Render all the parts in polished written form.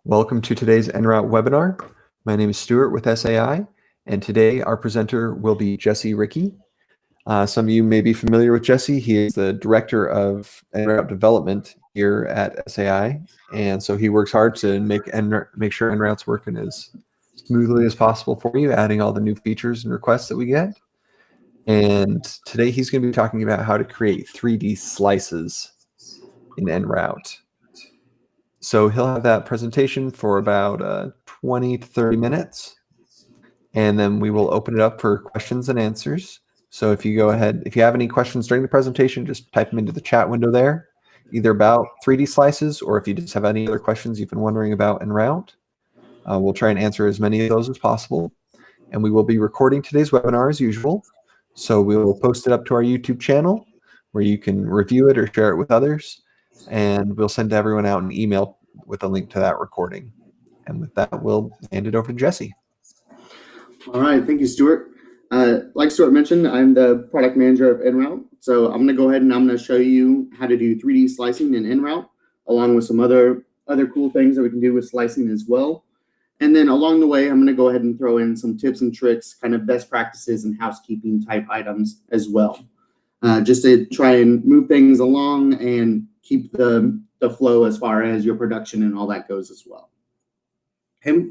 Welcome to today's EnRoute webinar. My name is Stuart with SAI, and today our presenter will be Jesse Rickey. Some of you may be familiar with Jesse. He is the Director of EnRoute Development here at SAI, and so he works hard to make sure EnRoute's working as smoothly as possible for you, adding all the new features and requests that we get. And today he's going to be talking about how to create 3D slices in EnRoute. So he'll have that presentation for about 20 to 30 minutes, and then we will open it up for questions and answers. So if you go ahead, if you have any questions during the presentation, just type them into the chat window there, either about 3D slices or if you just have any other questions you've been wondering about EnRoute. We'll try and answer as many of those as possible. And we will be recording today's webinar as usual. So we will post it up to our YouTube channel where you can review it or share it with others. And we'll send everyone out an email with a link to that recording. And with that, we'll hand it over to Jesse. All right, thank you, Stuart. Like Stuart mentioned, I'm the product manager of EnRoute. So I'm going to go ahead and I'm going to show you how to do 3D slicing in EnRoute, along with some other cool things that we can do with slicing as well. And then along the way, I'm going to go ahead and throw in some tips and tricks, kind of best practices and housekeeping type items as well, just to try and move things along and keep the flow as far as your production and all that goes as well. Okay.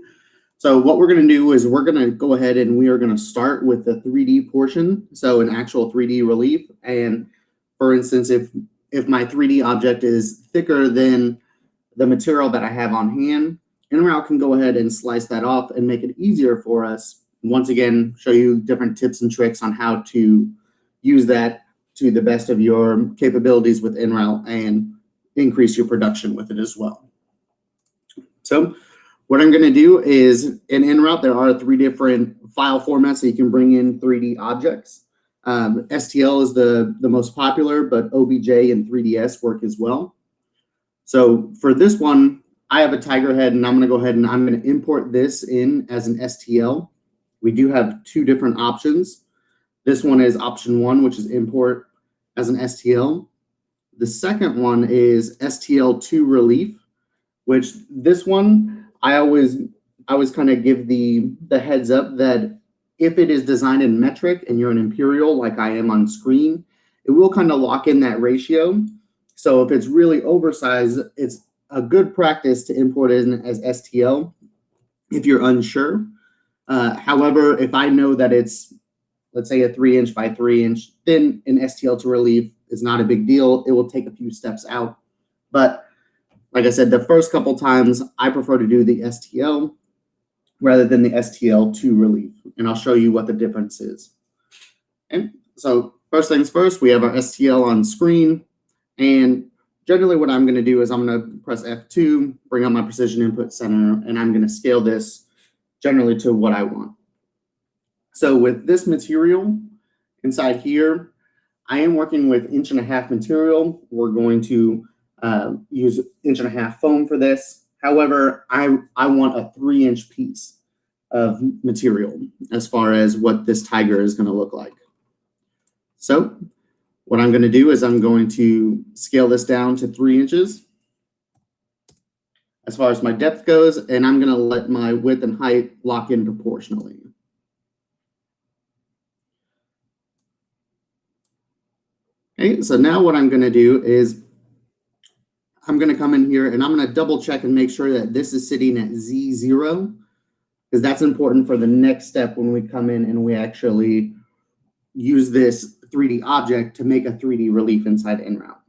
So what we're going to do is we're going to go ahead and we are going to start with the 3D portion, so an actual 3D relief. And for instance, if my 3D object is thicker than the material that I have on hand, EnRoute can go ahead and slice that off and make it easier for us. Once again, show you different tips and tricks on how to use that to the best of your capabilities with EnRoute and increase your production with it as well. So what I'm going to do is in EnRoute, there are 3 different file formats that you can bring in 3D objects. STL is the most popular, but OBJ and 3ds work as well. So for this one, I have a tiger head, and I'm going to go ahead and I'm going to import this in as an STL. We do have 2 different options. This one is option 1, which is import as an STL. The second one is STL2 relief, which this one I always kind of give the heads up that if it is designed in metric and you're an imperial like I am on screen, it will kind of lock in that ratio. So if it's really oversized, it's a good practice to import it in as STL if you're unsure. However, if I know that it's, let's say, a 3" by 3", then an STL to relief is not a big deal. It will take a few steps out. But like I said, the first couple times, I prefer to do the STL rather than the STL to relief. And I'll show you what the difference is. Okay, so first things first, we have our STL on screen. And generally what I'm going to do is I'm going to press F2, bring up my precision input center, and I'm going to scale this generally to what I want. So with this material inside here, I am working with 1.5" material. We're going to use 1.5" foam for this. However, I want a 3" piece of material as far as what this tiger is going to look like. So what I'm going to do is I'm going to scale this down to 3 inches as far as my depth goes, and I'm going to let my width and height lock in proportionally. Okay, so now what I'm going to do is I'm going to come in here and I'm going to double check and make sure that this is sitting at Z0, because that's important for the next step when we come in and we actually use this 3D object to make a 3D relief inside EnRoute.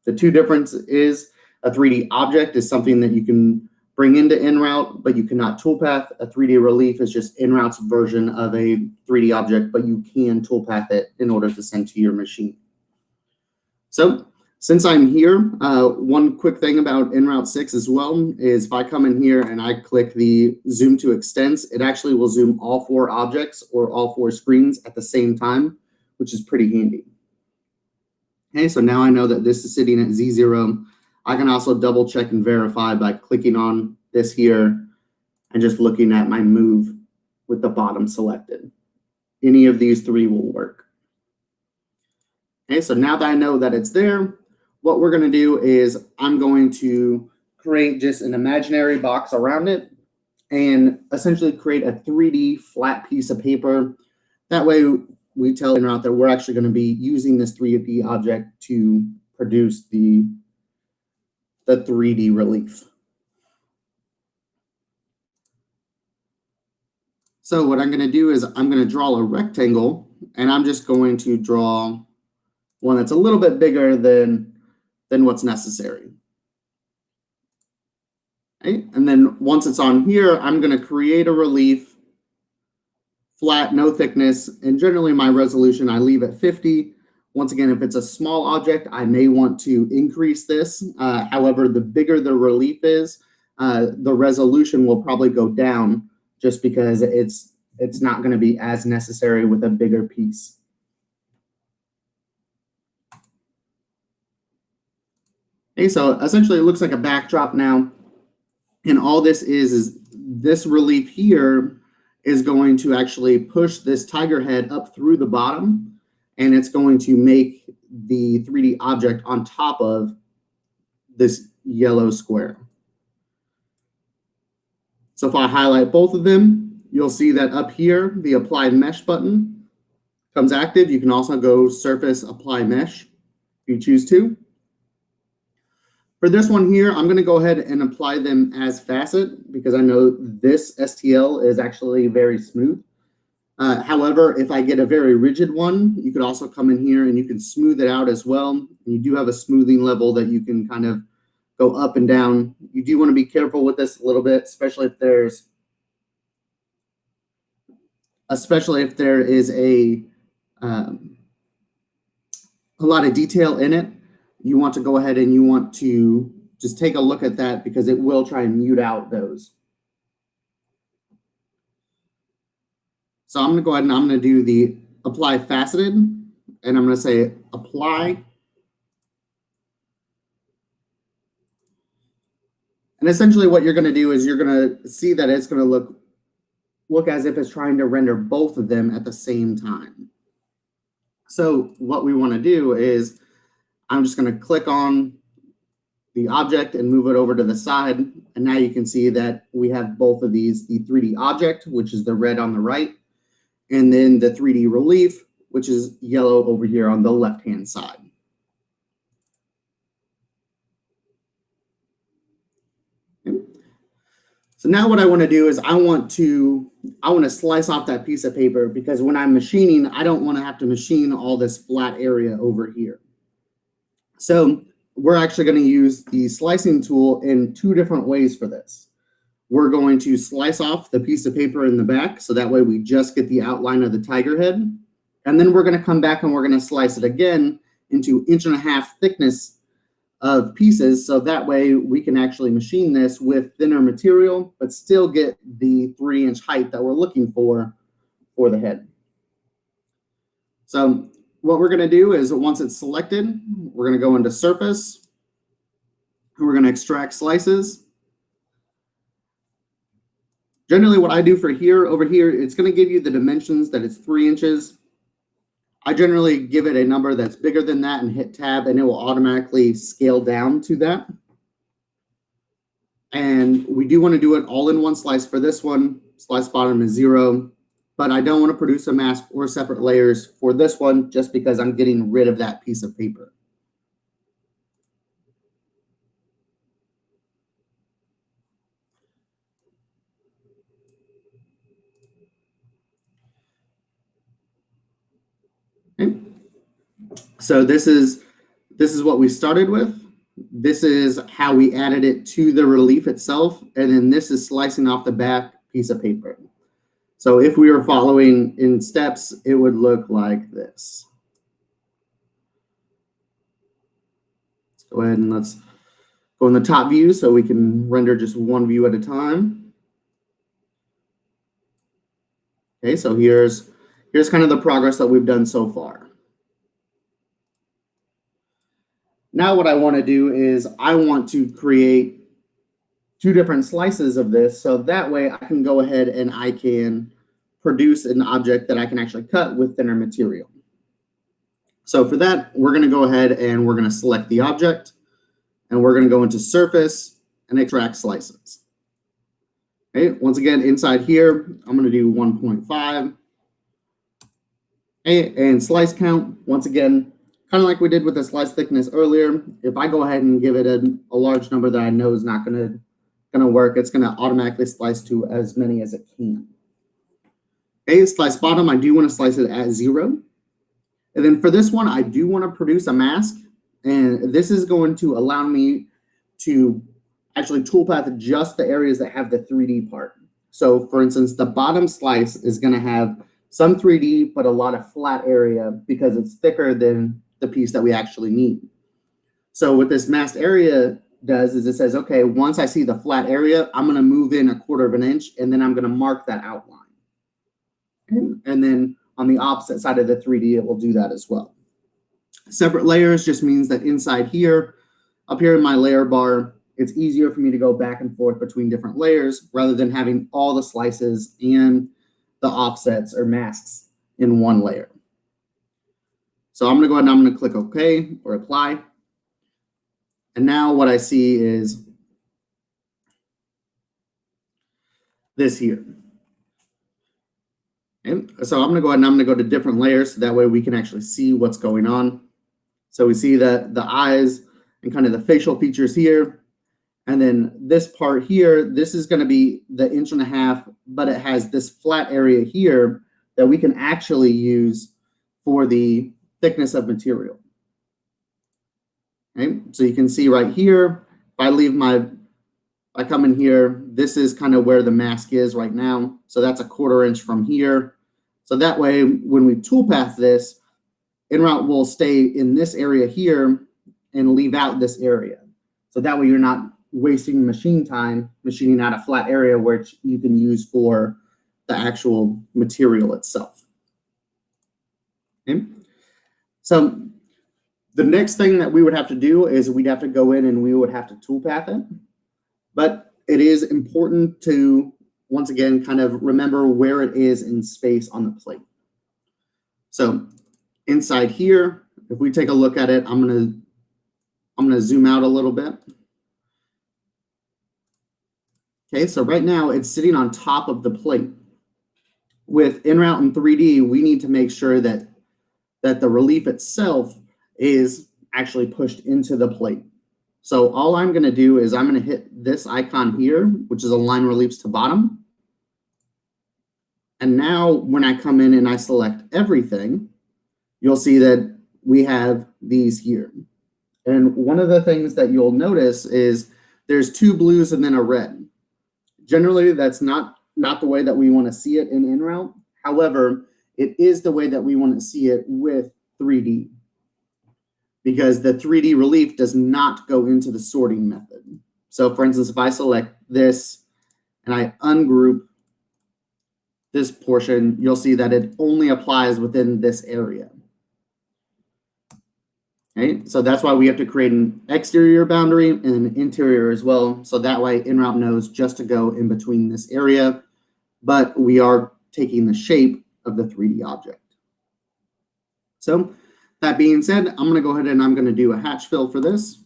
The 2 differences is a 3D object is something that you can bring into EnRoute, but you cannot toolpath. A 3D relief is just EnRoute's version of a 3D object, but you can toolpath it in order to send to your machine. So since I'm here, one quick thing about EnRoute 6 as well is if I come in here and I click the zoom to extents, it actually will zoom all 4 objects or all 4 screens at the same time, which is pretty handy. Okay, so now I know that this is sitting at Z0. I can also double check and verify by clicking on this here and just looking at my move with the bottom selected. Any of these 3 will work. Okay, so now that I know that it's there, what we're going to do is I'm going to create just an imaginary box around it and essentially create a 3D flat piece of paper. That way we tell EnRoute that we're actually going to be using this 3D object to produce the 3D relief. So what I'm going to do is I'm going to draw a rectangle, and I'm just going to draw one that's a little bit bigger than what's necessary. Okay? And then once it's on here, I'm going to create a relief, flat, no thickness, and generally my resolution I leave at 50. Once again, if it's a small object, I may want to increase this. However, the bigger the relief is, the resolution will probably go down just because it's not going to be as necessary with a bigger piece. Okay, so essentially it looks like a backdrop now. And all this is this relief here is going to actually push this tiger head up through the bottom, and it's going to make the 3D object on top of this yellow square. So if I highlight both of them, you'll see that up here, the Apply Mesh button comes active. You can also go Surface Apply Mesh if you choose to. For this one here, I'm going to go ahead and apply them as facet because I know this STL is actually very smooth. However, if I get a very rigid one, you could also come in here and you can smooth it out as well. And you do have a smoothing level that you can kind of go up and down. You do want to be careful with this a little bit, especially if there is a lot of detail in it. You want to go ahead and you want to just take a look at that because it will try and mute out those. So I'm going to go ahead and I'm going to do the apply faceted, and I'm going to say apply. And essentially what you're going to do is you're going to see that it's going to look as if it's trying to render both of them at the same time. So what we want to do is I'm just going to click on the object and move it over to the side. And now you can see that we have both of these, the 3D object, which is the red on the right, and then the 3D relief, which is yellow over here on the left-hand side. Okay. So now what I want to do is I want to slice off that piece of paper because when I'm machining, I don't want to have to machine all this flat area over here. So we're actually going to use the slicing tool in two different ways for this. We're going to slice off the piece of paper in the back, so that way we just get the outline of the tiger head. And then we're going to come back and we're going to slice it again into 1.5 inch thickness of pieces, so that way we can actually machine this with thinner material, but still get the 3-inch height that we're looking for the head. So what we're going to do is once it's selected, we're going to go into Surface, and we're going to extract slices. Generally what I do for over here, it's going to give you the dimensions that it's 3 inches. I generally give it a number that's bigger than that and hit tab, and it will automatically scale down to that. And we do want to do it all in one slice for this one. Slice bottom is 0. But I don't want to produce a mask or separate layers for this one just because I'm getting rid of that piece of paper. Okay. So this is what we started with. This is how we added it to the relief itself. And then this is slicing off the back piece of paper. So if we were following in steps, it would look like this. Let's go ahead and let's go in the top view so we can render just one view at a time. Okay, so here's kind of the progress that we've done so far. Now what I want to do is I want to create 2 different slices of this, so that way I can go ahead and I can produce an object that I can actually cut with thinner material. So for that, we're going to go ahead and we're going to select the object, and we're going to go into Surface, and extract slices. Okay, once again, inside here, I'm going to do 1.5. Okay, and slice count, once again, kind of like we did with the slice thickness earlier. If I go ahead and give it a large number that I know is not going to work, it's going to automatically slice to as many as it can. Okay, slice bottom, I do want to slice it at 0. And then for this one, I do want to produce a mask. And this is going to allow me to actually toolpath just the areas that have the 3D part. So for instance, the bottom slice is going to have some 3D, but a lot of flat area because it's thicker than the piece that we actually need. So what this masked area does is it says, okay, once I see the flat area, I'm going to move in 1/4 inch, and then I'm going to mark that outline. And then on the opposite side of the 3D, it will do that as well. Separate layers just means that inside here, up here in my layer bar, it's easier for me to go back and forth between different layers rather than having all the slices and the offsets or masks in one layer. So I'm going to go ahead and I'm going to click OK or apply. And now what I see is this here. And so I'm going to go ahead and I'm going to go to different layers so that way we can actually see what's going on. So we see that the eyes and kind of the facial features here. And then this part here, this is going to be the 1.5 inch, but it has this flat area here that we can actually use for the thickness of material. Okay, so you can see right here, if I come in here, this is kind of where the mask is right now. So that's 1/4 inch from here. So that way, when we toolpath this, EnRoute will stay in this area here and leave out this area. So that way you're not wasting machine time machining out a flat area which you can use for the actual material itself. Okay. So the next thing that we would have to do is we'd have to go in and we would have to toolpath it. But it is important to, once again, kind of remember where it is in space on the plate. So inside here, if we take a look at it, I'm gonna zoom out a little bit. Okay, so right now it's sitting on top of the plate. With EnRoute and 3D, we need to make sure that the relief itself is actually pushed into the plate. So all I'm going to do is I'm going to hit this icon here, which is align reliefs to bottom. And now when I come in and I select everything, you'll see that we have these here. And one of the things that you'll notice is there's 2 blues and then a red. Generally, that's not the way that we want to see it in EnRoute. However, it is the way that we want to see it with 3D. Because the 3D relief does not go into the sorting method. So for instance, if I select this and I ungroup this portion, you'll see that it only applies within this area. Okay, so that's why we have to create an exterior boundary and an interior as well. So that way EnRoute knows just to go in between this area, but we are taking the shape of the 3D object. So that being said, I'm going to go ahead and I'm going to do a hatch fill for this.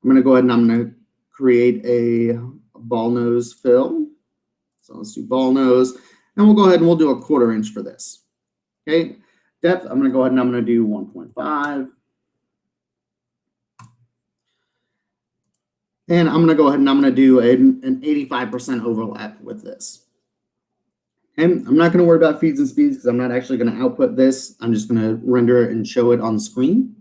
I'm going to go ahead and I'm going to create a ball nose fill. So let's do ball nose, and we'll go ahead and we'll do 1/4 inch for this. Okay, depth, I'm going to go ahead and I'm going to do 1.5. And I'm going to go ahead and I'm going to do an 85% overlap with this. And I'm not going to worry about feeds and speeds because I'm not actually going to output this. I'm just going to render it and show it on the screen.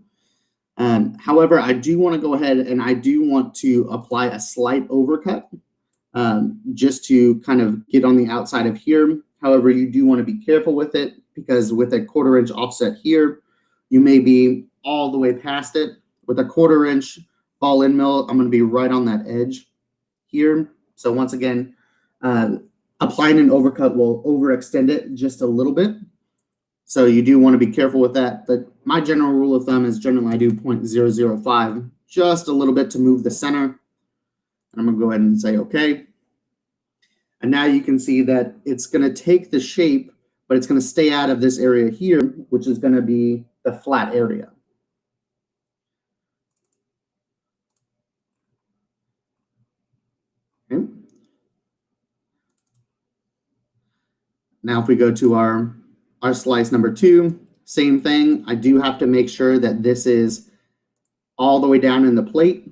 However, I do want to go ahead and I do want to apply a slight overcut just to kind of get on the outside of here. However, you do want to be careful with it because with a 1/4 inch offset here, you may be all the way past it. With a 1/4 inch ball end mill, I'm going to be right on that edge here. So once again, applying an overcut will overextend it just a little bit. So you do want to be careful with that. But my general rule of thumb is generally I do 0.005, just a little bit to move the center. And I'm going to go ahead and say OK. And now you can see that it's going to take the shape, but it's going to stay out of this area here, which is going to be the flat area. Now if we go to our slice number 2, same thing. I do have to make sure that this is all the way down in the plate.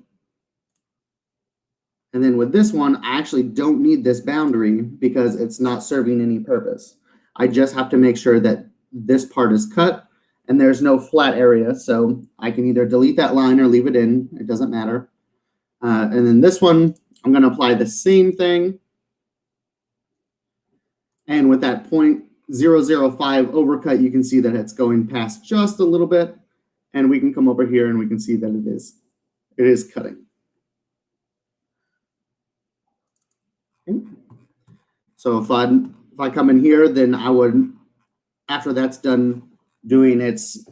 And then with this one, I actually don't need this boundary because it's not serving any purpose. I just have to make sure that this part is cut and there's no flat area. So I can either delete that line or leave it in. It doesn't matter. And then this one, I'm going to apply the same thing. And with that 0.005 overcut, you can see that it's going past just a little bit. And we can come over here and we can see that it is cutting. Okay. So if I come in here, then I would, after that's done doing its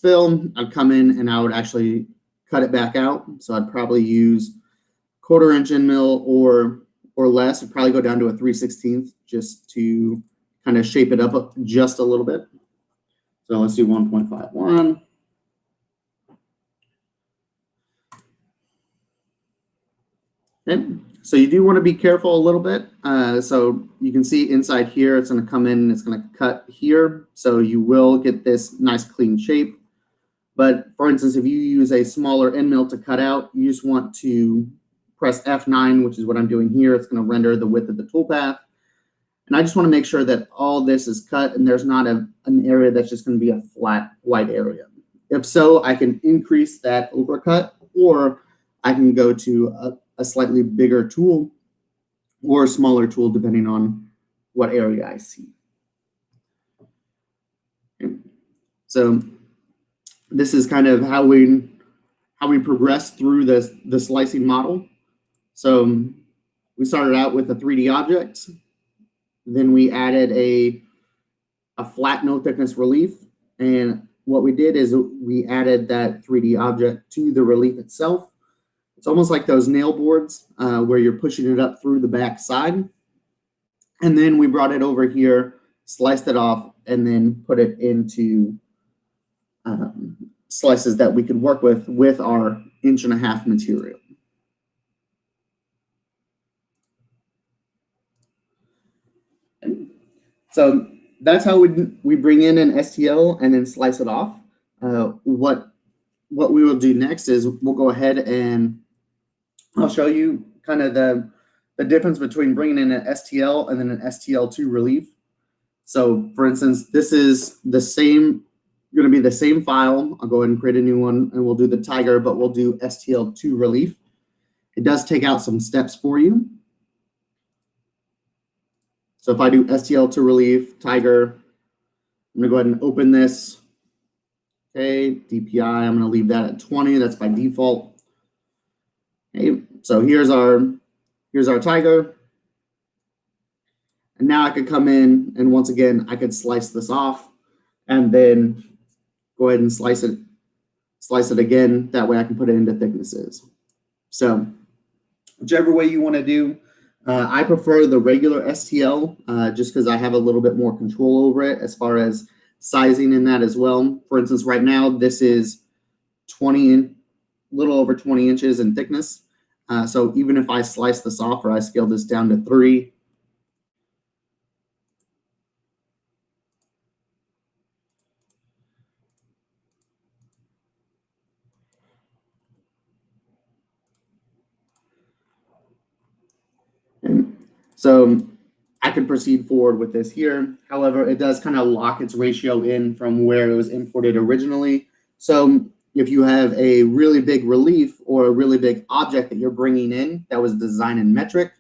fill, I'd come in and I would actually cut it back out. So I'd probably use 1/4 inch end mill or less. I'd probably go down to a 3/16 just to kind of shape it up just a little bit. So let's do 1.51. Okay, so you do want to be careful a little bit. So you can see inside here, it's going to come in and it's going to cut here. So you will get this nice clean shape. But for instance, if you use a smaller end mill to cut out, you just want to press F9, which is what I'm doing here. It's going to render the width of the toolpath. And I just want to make sure that all this is cut and there's not an area that's just going to be a flat white area. If so, I can increase that overcut, or I can go to a slightly bigger tool or a smaller tool, depending on what area I see. Okay. So this is kind of how we progress through the slicing model. So we started out with a 3D object. Then we added a flat no thickness relief. And what we did is we added that 3D object to the relief itself. It's almost like those nail boards where you're pushing it up through the back side. And then we brought it over here, sliced it off, and then put it into slices that we could work with our 1.5 inch material. So that's how we bring in an STL and then slice it off. What we will do next is we'll go ahead and I'll show you kind of the difference between bringing in an STL and then an STL2 relief. So for instance, this is going to be the same file. I'll go ahead and create a new one and we'll do the tiger, but we'll do STL2 relief. It does take out some steps for you. So if I do STL2 relief, tiger, I'm going to go ahead and open this. Okay, DPI, I'm going to leave that at 20. That's by default. Okay, so here's our tiger. And now I could come in and once again, I could slice this off and then go ahead and slice it again. That way I can put it into thicknesses. So whichever way you want to do. I prefer the regular STL just because I have a little bit more control over it as far as sizing in that as well. For instance, right now, this is little over 20 inches in thickness. So even if I slice this off or I scale this down to 3, so I could proceed forward with this here. However, it does kind of lock its ratio in from where it was imported originally. So if you have a really big relief or a really big object that you're bringing in that was designed in metric,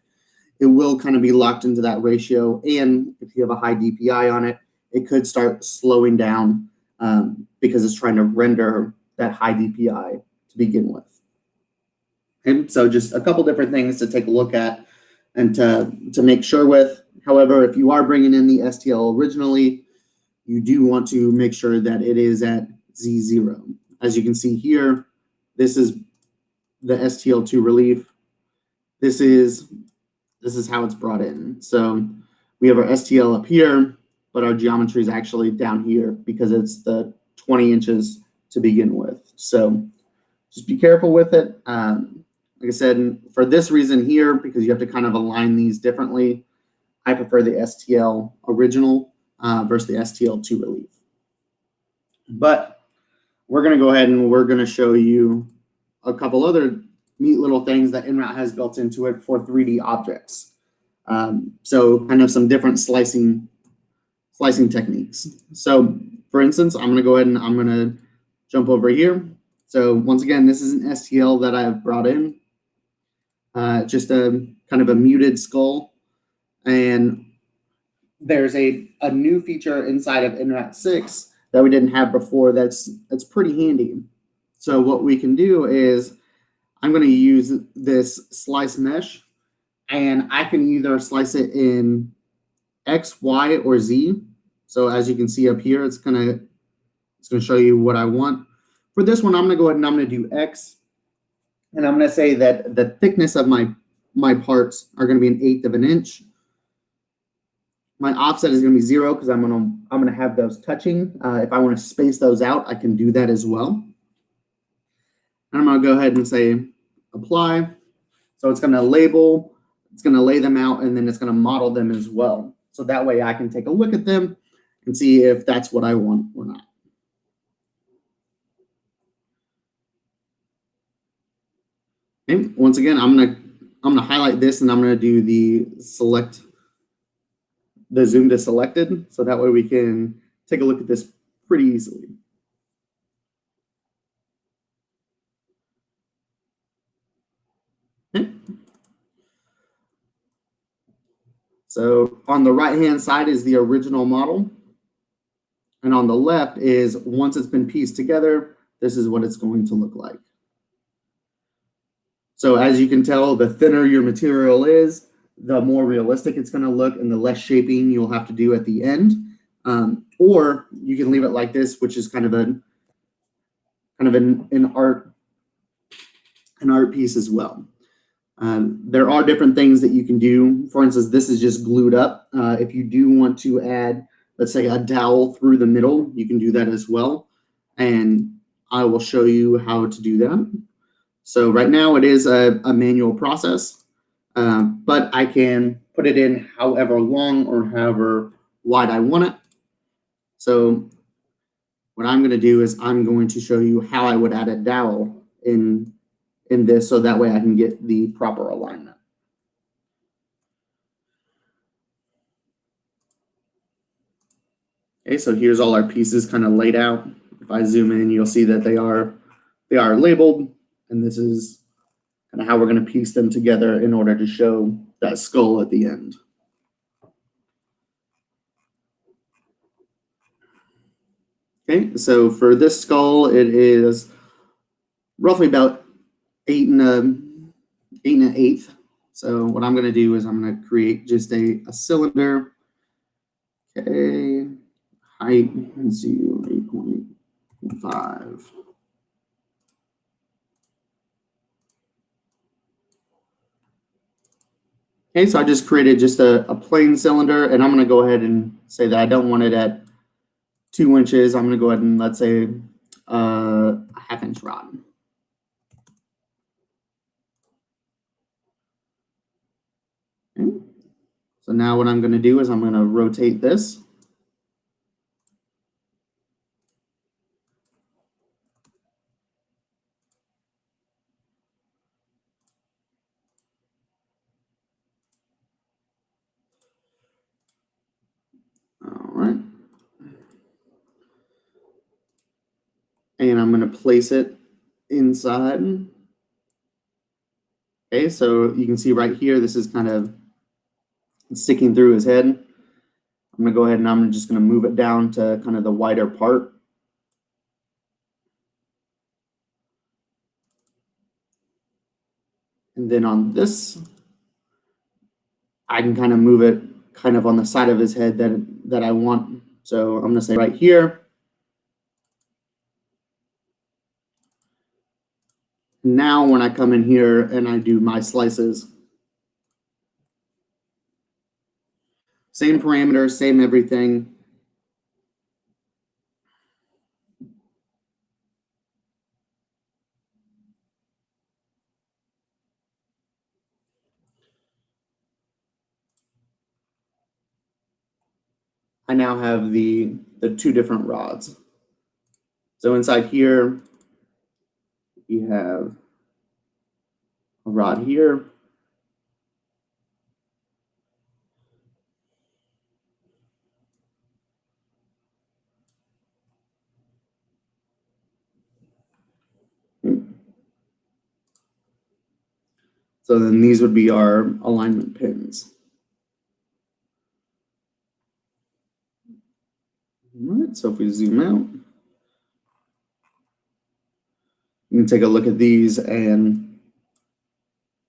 it will kind of be locked into that ratio. And if you have a high DPI on it, it could start slowing down because it's trying to render that high DPI to begin with. And so just a couple different things to take a look at and to make sure with. However, if you are bringing in the STL originally, you do want to make sure that it is at Z0. As you can see here, this is the STL2 relief. This is how it's brought in. So we have our STL up here, but our geometry is actually down here because it's the 20 inches to begin with. So just be careful with it. Like I said, for this reason here, because you have to kind of align these differently, I prefer the STL original versus the STL2 relief. But we're going to go ahead and we're going to show you a couple other neat little things that EnRoute has built into it for 3D objects. So kind of some different slicing techniques. So for instance, I'm going to go ahead and I'm going to jump over here. So once again, this is an STL that I've brought in. Just a kind of a muted skull. And there's a new feature inside of EnRoute 6 that we didn't have before that's pretty handy. So what we can do is I'm going to use this slice mesh, and I can either slice it in X, Y, or Z. So as you can see up here, it's gonna show you what I want. For this one, I'm gonna go ahead and I'm gonna do X, and I'm gonna say that the thickness of my parts are gonna be 1/8 of an inch. My offset is gonna be 0 because I'm gonna have those touching. If I want to space those out, I can do that as well. And I'm gonna go ahead and say apply. So it's gonna label, it's gonna lay them out, and then it's gonna model them as well. So that way I can take a look at them and see if that's what I want or not. Okay. Once again, I'm gonna highlight this and I'm gonna do the zoom to selected, so that way we can take a look at this pretty easily. Okay. So on the right-hand side is the original model. And on the left is, once it's been pieced together, this is what it's going to look like. So as you can tell, the thinner your material is, the more realistic it's going to look and the less shaping you'll have to do at the end. Or you can leave it like this, which is kind of an art piece as well. There are different things that you can do. For instance, this is just glued up. If you do want to add, let's say, a dowel through the middle, you can do that as well. And I will show you how to do that. So right now it is a manual process, but I can put it in however long or however wide I want it. So what I'm going to do is I'm going to show you how I would add a dowel in this, so that way I can get the proper alignment. Okay, so here's all our pieces kind of laid out. If I zoom in, you'll see that they are labeled, and this is kind of how we're going to piece them together in order to show that skull at the end. Okay, so for this skull, it is roughly about 8 1/8. So what I'm going to do is I'm going to create just a cylinder. Okay, height, let's see, 8.5. Okay, so I just created just a plain cylinder, and I'm going to go ahead and say that I don't want it at 2 inches. I'm going to go ahead and, let's say, a 1/2 inch rod. Okay. So now what I'm going to do is I'm going to rotate this. All right. And I'm going to place it inside. Okay, so you can see right here, this is kind of sticking through his head. I'm going to go ahead and I'm just going to move it down to kind of the wider part. And then on this, I can kind of move it kind of on the side of his head that I want. So I'm going to say right here. Now when I come in here and I do my slices, same parameters, same everything. I now have the two different rods. So inside here, you have a rod here. So then these would be our alignment pins. All right, so if we zoom out, you can take a look at these and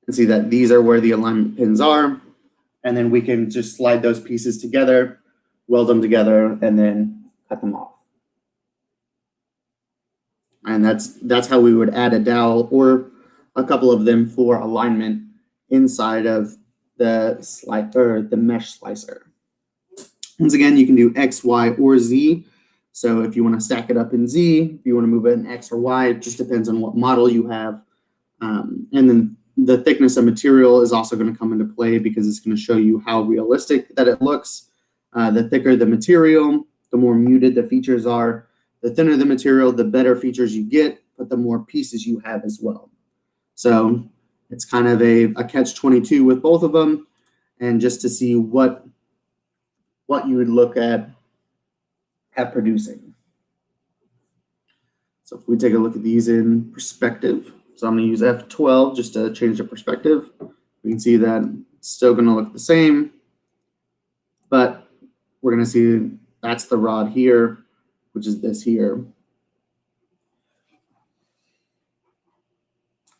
see that these are where the alignment pins are. And then we can just slide those pieces together, weld them together, and then cut them off. And that's how we would add a dowel or a couple of them for alignment inside of the mesh slicer. Once again, you can do X, Y, or Z. So if you want to stack it up in Z, if you want to move it in X or Y, it just depends on what model you have. And then the thickness of material is also going to come into play because it's going to show you how realistic that it looks. The thicker the material, the more muted the features are. The thinner the material, the better features you get, but the more pieces you have as well. So it's kind of a catch-22 with both of them, and just to see what you would look at producing. So if we take a look at these in perspective, so I'm going to use F12 just to change the perspective. We can see that it's still going to look the same, but we're going to see that's the rod here, which is this here.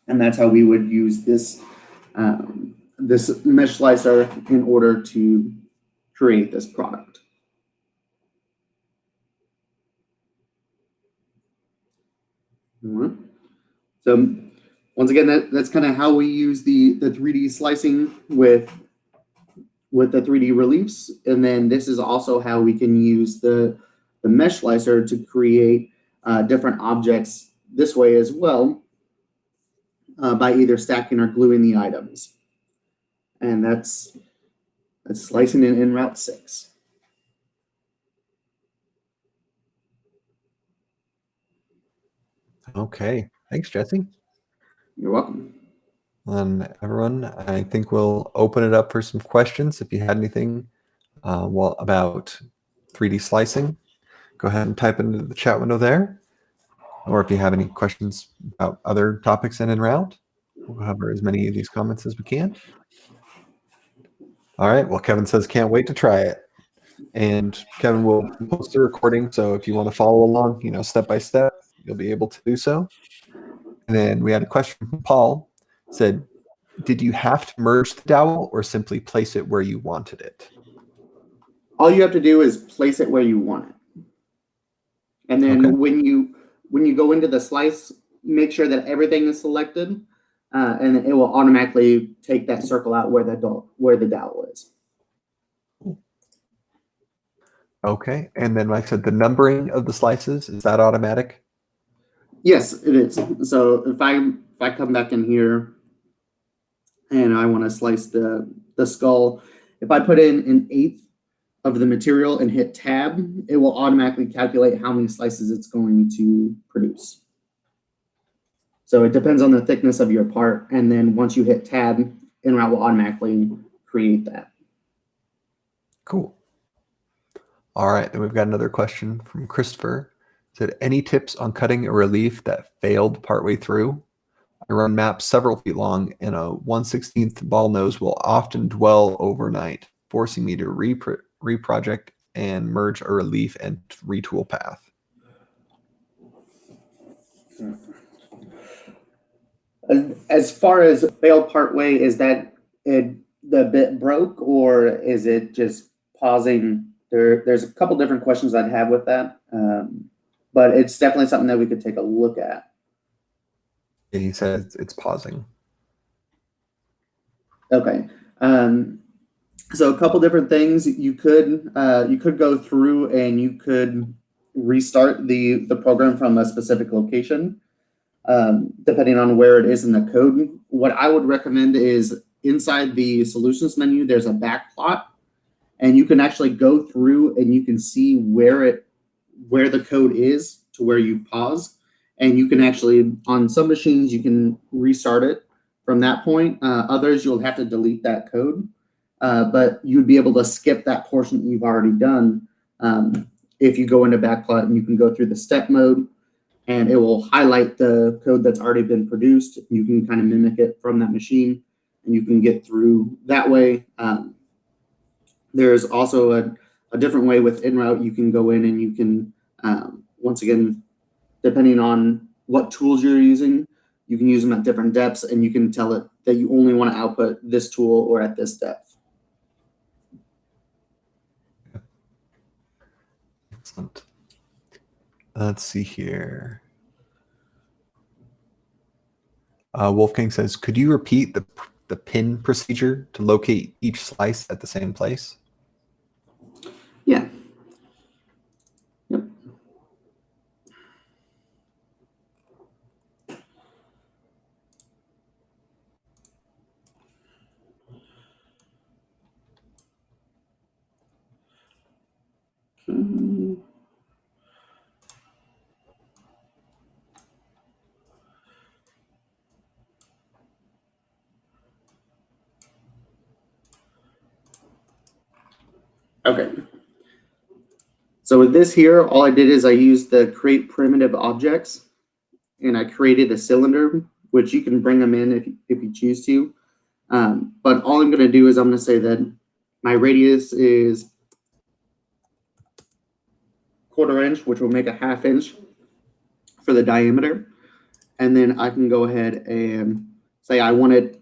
And that's how we would use this, this mesh slicer in order to create this product. All right. So once again, that's kind of how we use the 3D slicing with the 3D reliefs. And then this is also how we can use the mesh slicer to create different objects this way as well, by either stacking or gluing the items. And that's slicing in EnRoute 6. Okay, thanks, Jesse. You're welcome. And everyone, I think we'll open it up for some questions. If you had anything about 3D slicing, go ahead and type into the chat window there. Or if you have any questions about other topics in EnRoute, we'll cover as many of these comments as we can. All right, well, Kevin says, can't wait to try it. And Kevin will post the recording, so if you want to follow along, step by step, you'll be able to do so. And then we had a question from Paul. Said, did you have to merge the dowel or simply place it where you wanted it? All you have to do is place it where you want it. And then when you go into the slice, make sure that everything is selected, and it will automatically take that circle out where the dowel is. Okay, and then like I said, the numbering of the slices, is that automatic? Yes, it is. So if I come back in here and I want to slice the skull, if I put in an 1/8 of the material and hit tab, it will automatically calculate how many slices it's going to produce. So it depends on the thickness of your part, and then once you hit tab, EnRoute will automatically create that. Cool. All right, then we've got another question from Christopher. Said, any tips on cutting a relief that failed partway through? I run maps several feet long, and a 1/16 ball nose will often dwell overnight, forcing me to reproject and merge a relief and retool path. As far as failed partway, is that the bit broke, or is it just pausing? There's a couple different questions I'd have with that, but it's definitely something that we could take a look at. And he says it's pausing. Okay. So a couple different things you could go through and you could restart the program from a specific location, depending on where it is in the code. What I would recommend is inside the solutions menu, there's a back plot, and you can actually go through and you can see where the code is to where you pause. And you can actually, on some machines, you can restart it from that point. Others, you'll have to delete that code, but you'd be able to skip that portion that you've already done if you go into Backplot, and you can go through the step mode, and it will highlight the code that's already been produced. You can kind of mimic it from that machine, and you can get through that way. There's also a different way with EnRoute. You can go in and you can, once again, depending on what tools you're using, you can use them at different depths, and you can tell it that you only want to output this tool or at this depth. Excellent. Let's see here. Wolfgang says, could you repeat the pin procedure to locate each slice at the same place? Yeah. Yep. Okay. So with this here, all I did is I used the create primitive objects, and I created a cylinder, which you can bring them in if you choose to. But all I'm going to do is I'm going to say that my radius is 1/4 inch, which will make a 1/2 inch for the diameter. And then I can go ahead and say I wanted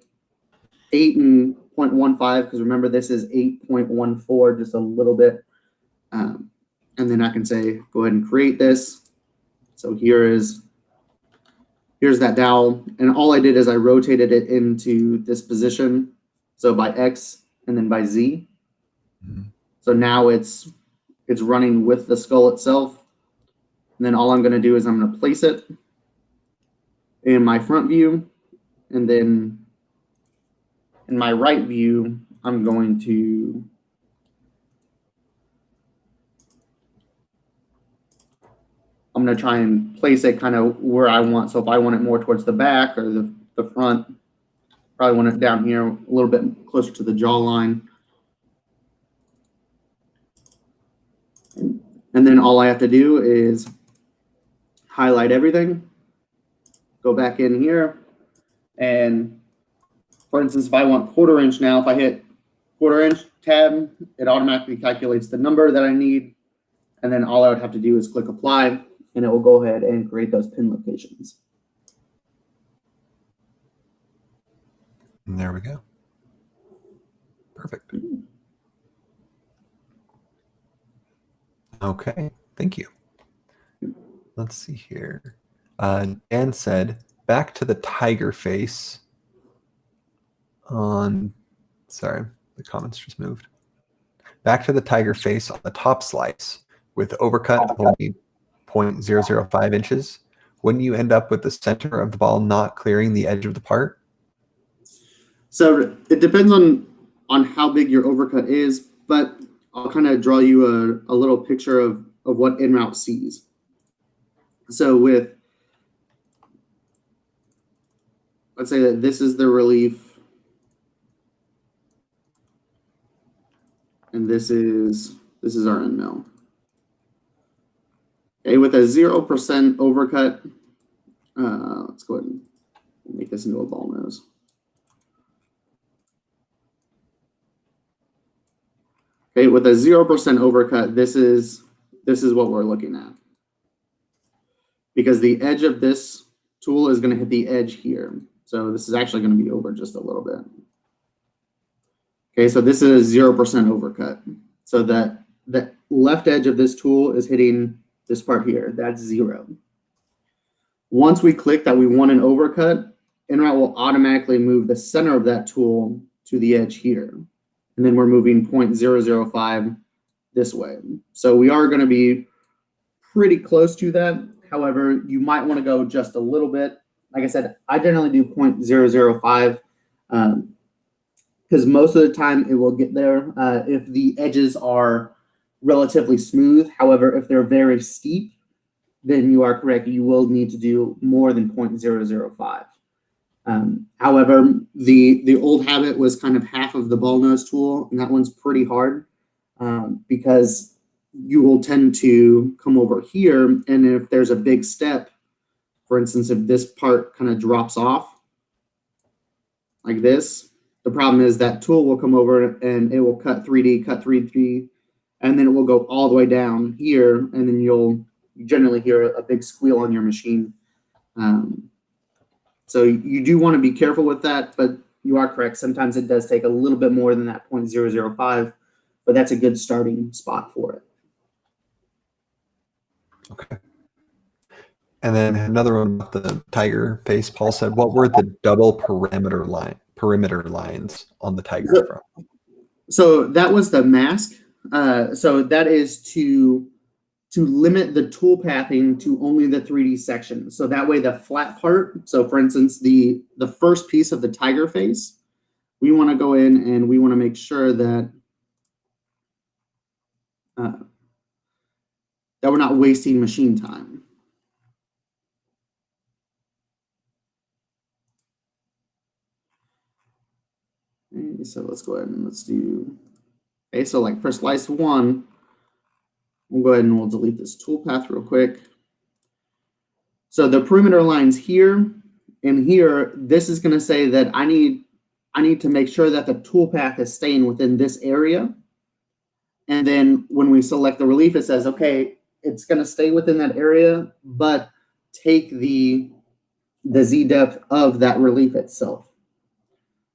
8.15, because remember this is 8.14, just a little bit. And then I can say, go ahead and create this. So here's that dowel. And all I did is I rotated it into this position. So by X and then by Z. Mm-hmm. So now it's running with the skull itself. And then all I'm going to do is I'm going to place it in my front view. And then in my right view, I'm going to try and place it kind of where I want. So if I want it more towards the back or the front, probably want it down here a little bit closer to the jawline. And then all I have to do is highlight everything, go back in here, and for instance, if I want 1/4 inch now, if I hit 1/4 inch tab, it automatically calculates the number that I need. And then all I would have to do is click apply, and it will go ahead and create those pin locations. And there we go. Perfect. Okay, thank you. Let's see here. Dan said, back to the tiger face on, sorry, the comments just moved. Back to the tiger face on the top slice with overcut only 0.005 inches. Wouldn't you end up with the center of the ball not clearing the edge of the part? So it depends on how big your overcut is, but I'll kind of draw you a little picture of what EnRoute sees. So let's say that this is the relief, and this is our end mill. Okay, with a 0% overcut, let's go ahead and make this into a ball nose. Okay, with a 0% overcut, this is what we're looking at. Because the edge of this tool is going to hit the edge here. So this is actually going to be over just a little bit. Okay, so this is a 0% overcut. So that the left edge of this tool is hitting this part here. That's 0. Once we click that we want an overcut, EnRoute will automatically move the center of that tool to the edge here. And then we're moving 0.005 this way. So we are going to be pretty close to that. However, you might want to go just a little bit. Like I said, I generally do 0.005 because most of the time it will get there if the edges are relatively smooth. However, if they're very steep, then you are correct. You will need to do more than 0.005. However, the old habit was kind of half of the ball nose tool, and that one's pretty hard because you will tend to come over here, and if there's a big step, for instance, if this part kind of drops off like this, the problem is that tool will come over and it will cut 3D, and then it will go all the way down here, and then you'll generally hear a big squeal on your machine. So you do want to be careful with that, but you are correct. Sometimes it does take a little bit more than that 0.005, but that's a good starting spot for it. Okay. And then another one about the tiger face. Paul said, what were the double perimeter lines on the tiger from? So that was the mask. So that is to limit the tool pathing to only the 3D section. So that way the flat part, so for instance, the first piece of the tiger face, we want to go in and we want to make sure that that we're not wasting machine time. Okay, so let's go ahead and let's do, okay, so like for slice 1, we'll go ahead and we'll delete this toolpath real quick. So the perimeter lines here and here, this is going to say that I need to make sure that the toolpath is staying within this area. And then when we select the relief, it says, okay, it's going to stay within that area, but take the Z depth of that relief itself.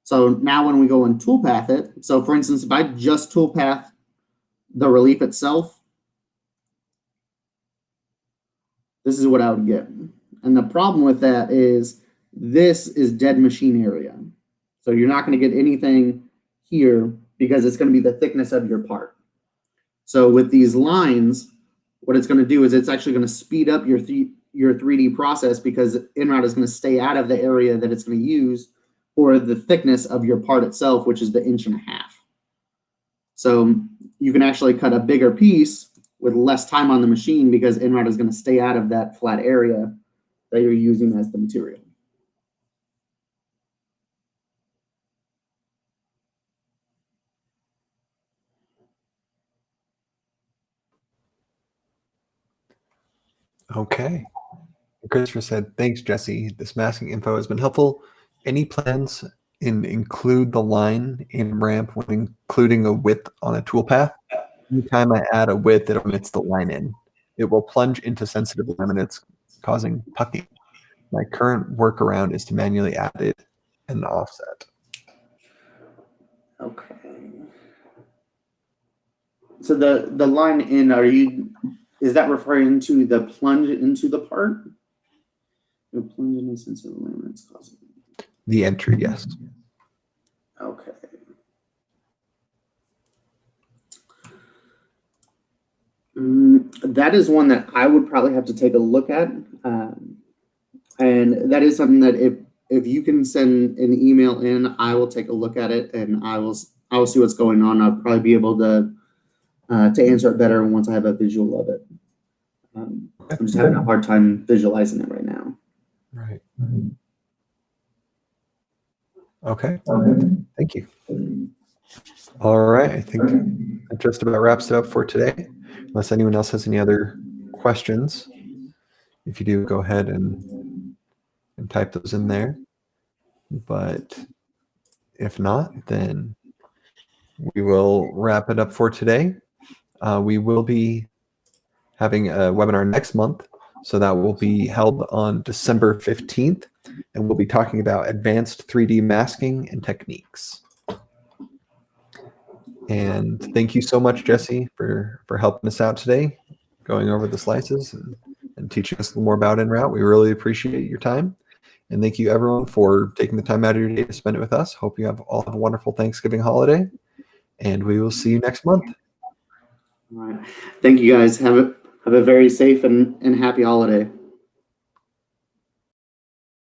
So now when we go and toolpath it, so for instance, if I just toolpath the relief itself, this is what I would get. And the problem with that is this is dead machine area. So you're not going to get anything here because it's going to be the thickness of your part. So with these lines, what it's going to do is it's actually going to speed up your 3D process because EnRoute is going to stay out of the area that it's going to use for the thickness of your part itself, which is the 1.5 inches. So you can actually cut a bigger piece with less time on the machine because EnRoute is going to stay out of that flat area that you're using as the material. Okay. Christopher said, thanks, Jesse. This masking info has been helpful. Any plans in include the line in ramp when including a width on a toolpath? Anytime I add a width, it omits the line in. It will plunge into sensitive laminates, causing pucking. My current workaround is to manually add it and offset. Okay. So the line in, is that referring to the plunge into the part? The plunge into sensitive laminates causing. The entry, yes. Okay. That is one that I would probably have to take a look at. And that is something that if you can send an email in, I will take a look at it and I will see what's going on. I'll probably be able to answer it better once I have a visual of it. I'm just having a hard time visualizing it right now. Right. Okay. Thank you. All right. I think that just about wraps it up for today. Unless anyone else has any other questions. If you do, go ahead and type those in there. But if not, then we will wrap it up for today. We will be having a webinar next month. So that will be held on December 15th. And we'll be talking about advanced 3D masking and techniques. And thank you so much, Jesse, for helping us out today, going over the slices and teaching us a little more about EnRoute. We really appreciate your time. And thank you, everyone, for taking the time out of your day to spend it with us. Hope you all have a wonderful Thanksgiving holiday. And we will see you next month. All right. Thank you, guys. Have a very safe and happy holiday.